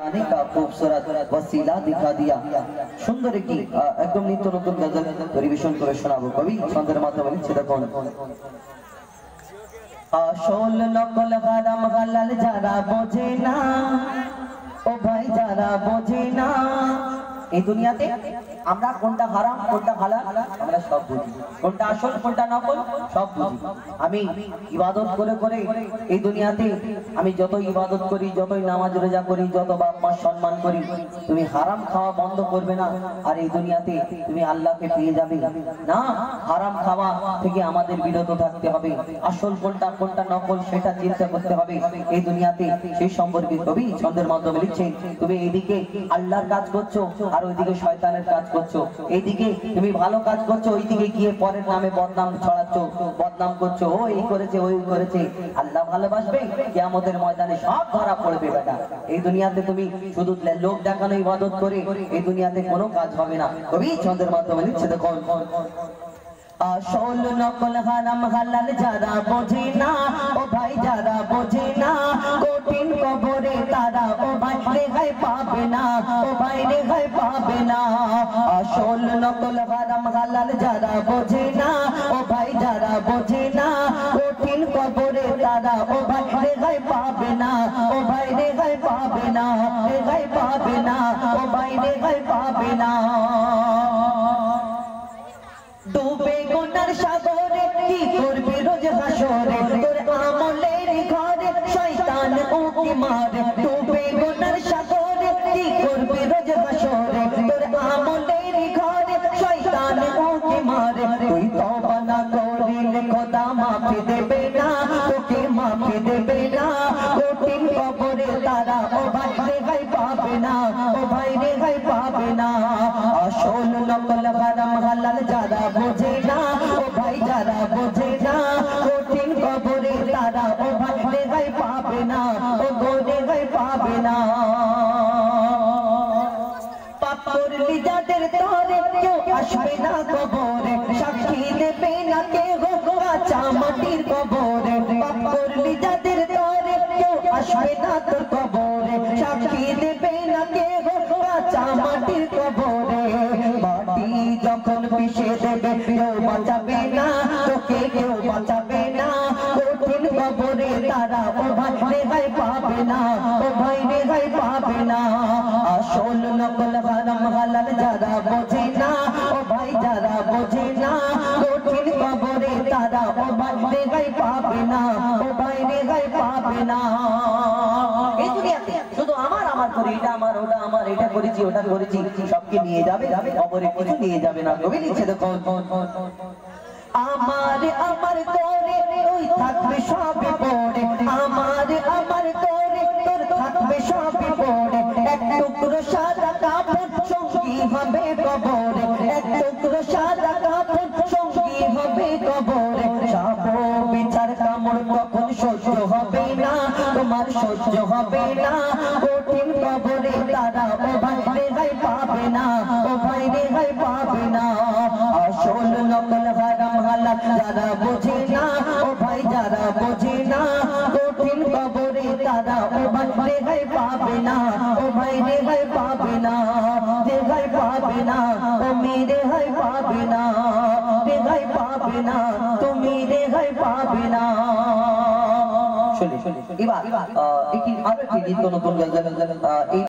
जाने का खूबसूरत वसीला दिखा दिया। सुंदर की एकदम नित्य नतून गजल পরিবেশন করে শোনাবো কবি ছন্দের মাধ্যমে লিখছে দেখুন। আসল নকল হারাম হালাল যারা বোঝে না, ও ভাই যারা বোঝে না, এই দুনিয়াতে আমরা কোনটা হারাম কোনটা হালাল আমরা সব বুঝি, কোনটা আসল কোনটা নকল সব বুঝি। আমি ইবাদত করে করে এই দুনিয়াতে আমি যত ইবাদত করি, যতই নামাজ রোজা করি, যত বাপ মার সম্মান করি, তুমি হারাম খাওয়া বন্ধ করবে না আর এই দুনিয়াতে তুমি আল্লাহকে পেয়ে যাবে না। হারাম খাওয়া থেকে আমাদের বিরত থাকতে হবে। আসল কোনটা কোনটা নকল সেটা চিন্তা করতে হবে এই দুনিয়াতে। সেই সম্পর্কে কবি ছন্দের মাধ্যমে লিখছে, তুমি এইদিকে আল্লাহর কাজ করছো আর ওইদিকে শয়তানের কাজ করছো। এইদিকে তুমি ভালো কাজ করছো, ওইদিকে গিয়ে পরের নামে বদনাম ছড়াচ্ছো, বদনাম করছো, ও এই করেছে ওই করেছে। আল্লাহ ভালোবাসবে, কিয়ামতের ময়দানে সব ধরা পড়বে বেটা। এই দুনিয়াতে তুমি শুধু লোক দেখানো ইবাদত করে এই দুনিয়াতে কোনো কাজ হবে না। কবি ছন্দের মাধ্যমে লিখছে দেখুন। আসল নকল হারাম হালাল যারা বোঝে না, ও ভাই যারা বোঝে না, কঠিন কবরে তারা ও ভাই রেহাই পাবে না, ও ভাই রেহাই পাবে না। আসল নকল হারাম হালাল যারা বোঝে না, ও ভাই যারা বোঝে না, কঠিন কবরে তারা ও ভাই রেহাই পাবে না, ও ভাই রেহাই পাবে না, রেহাই পাবে না, ও ভাই রেহাই পাবে না। ডুবে গুনার সাগরে কি করবি রোজ হাসরে, তোর আমলের ঘরে শয়তান উকি মারে। ডুবে গুনার সাগরে কি করবি রোজ হাসরে, তোর আমলের ঘরে শয়তান উকি মারে। তুই তওবা না করিলে খোদা মাফি দেবে না, তোকে মাফি দেবে না। কঠিন কবরে তারা ও ভাই রেহাই পাবে না, ও ভাই রেহাই পাবে না। আসল নকল হারাম হালাল যারা বোঝে না, ও ভাই যারা বোঝে না, কঠিন কবরে তারা ও ভাই রেহাই পাবে না, ও গো রেহাই পাবে না। পাপ করলি যাদের তরে কেউ আসবে না কবরে, সাক্ষী দেবে না কেউ কাঁচা মাটির কবরে। পাপ করলি যাদের তরে কেউ আসবে না তোর কবরে, সাক্ষী দেবে না কেউ কাঁচা মাটির কবরে। মাটি যখন পিষে দেবে কেউ বাঁচাবে না, তোকে কেউ বাঁচাবে না। কঠিন কবরে তারা ও ভাই রেহাই পাবে না, ও ভাই রেহাই পাবে না। আসল নকল হারাম হালাল যারা বোঝে না, ও ভাই যারা বোঝে না, কঠিন কবরে তারা ও ভাই রেহাই পাবে না, ও ভাই রেহাই পাবে না। এই দুনিয়াতে শুধু আমার আমার করে এটা আমার ওটা আমার, এটা করেছি ওটা করেছি, সবকে নিয়ে যাবে কবরে, কিছু নিয়ে যাবে না। কবি লিখছে দেখুন। আমার আমার করে ওই থাকবে সবে পড়ে, আমার আমার করে তোর থাকবে সবে পড়ে। এক টুকরো সাদা কাপড় সঙ্গী হবে কবরে, এক টুকরো সাদা কাপড় সঙ্গী হবে কবরে। সাপ বিচার কামড় তখন সহ্য হবে না, তোমার সহ্য হবে না। কঠিন কবরে তারা ও ভাই রেহাই পাবে না, ও ভাই রেহাই পাবে না। আসল নকল হারাম হালাল যারা বোঝে না, ও ভাই যারা বোঝে না, কঠিন কবরে তারা ও ভাই রেহাই পাবে না, ও ভাই রেহাই পাবে না, রেহাই পাবে না, তুমি রেহাই পাবে না, রেহাই পাবে না, তুমি রেহাই পাবে না। এবার একটি আরো একটি নিত্য নতুন গজল